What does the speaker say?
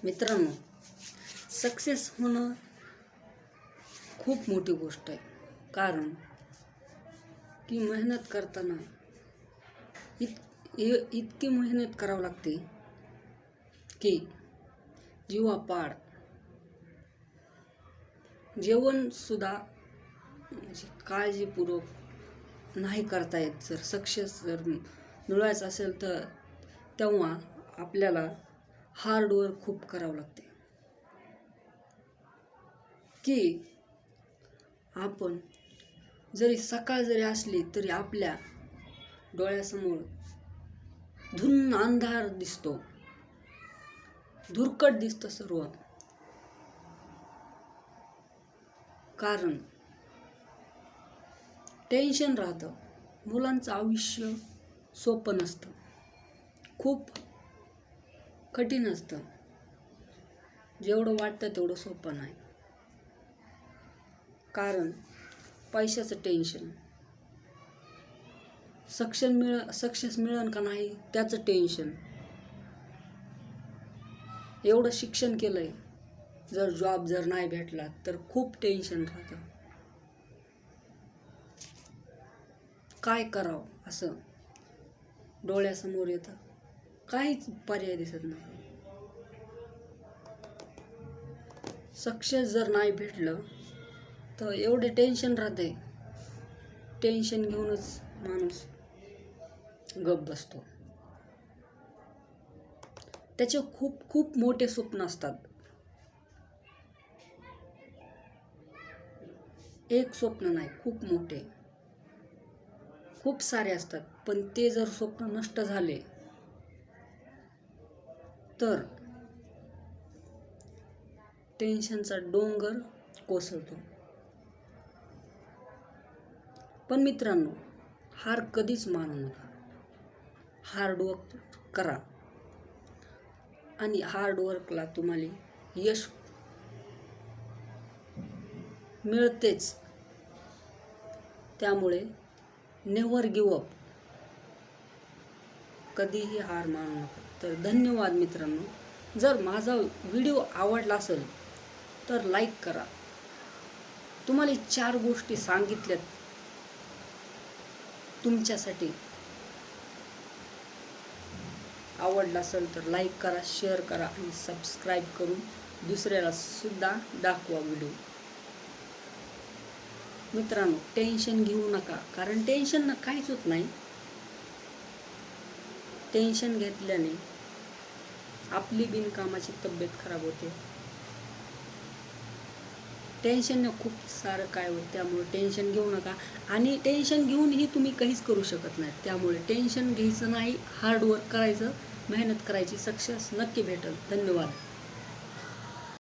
मित्रांनो, सक्सेस होणं खूप मोठी गोष्ट आहे. कारण की मेहनत करताना इतकी मेहनत करावी लागते की जीवापाड जेवणसुद्धा म्हणजे काळजीपूर्वक नाही करता येत. जर सक्सेस मिळवायचं असेल तर तेव्हा आपल्याला हार्डवर्क खूप करावं लागते. की आपण जरी सकाळ जरी असली तरी आपल्या डोळ्यासमोर धुंद अंधार दिसतो, धुरकट दिसतं सर्व. कारण टेन्शन राहतं. मुलांचं आयुष्य सोपं नसतं, खूप कठीण असतं. जेवढं वाटतं तेवढं सोपं नाही. कारण पैशाचं टेन्शन, सक्सेस मिळेल का नाही त्याचं टेन्शन. एवढं शिक्षण केलंय, जर जॉब जर नाही भेटला तर खूप टेन्शन राहतं. काय करावं असं डोळ्यासमोर येतं, काहीच पर्याय दिसत नाही. सक्सेस जर नाही भेटलं तर एवढे टेन्शन राहते. टेन्शन घेऊनच माणूस गप बसतो. त्याचे खूप खूप मोठे स्वप्न असतात. एक स्वप्न नाही, खूप मोठे, खूप सारे असतात. पण ते जर स्वप्न नष्ट झाले तर टेन्शनचा डोंगर कोसळतो. पण मित्रांनो, हार कधीच मानू नका. हार्डवर्क करा आणि हार्डवर्कला तुम्हाला यश मिळतेच. त्यामुळे नेव्हर गिव्ह अप, कधीही हार मानू नका. तर धन्यवाद मित्रांनो. जर माझा व्हिडिओ आवडला असेल तर लाईक करा. तुम्हाला 4 गोष्टी सांगितल्यात तुमच्यासाठी. आवडला असेल तर लाईक करा, शेअर करा आणि सबस्क्राईब करून दुसऱ्याला सुद्धा दाखवा व्हिडिओ. मित्रांनो, टेन्शन घेऊ नका. कारण टेन्शन काहीच होत नाही. टेन्शन घेतल्याने आपली बिनकामाची तब्येत खराब होते. टेन्शनने खूप सारं काय होतं. त्यामुळे टेन्शन घेऊ नका. आणि टेन्शन घेऊनही तुम्ही काहीच करू शकत नाही. त्यामुळे टेन्शन घ्यायचं नाही, हार्डवर्क करायचं, मेहनत करायची. सक्सेस नक्की भेटेल. धन्यवाद.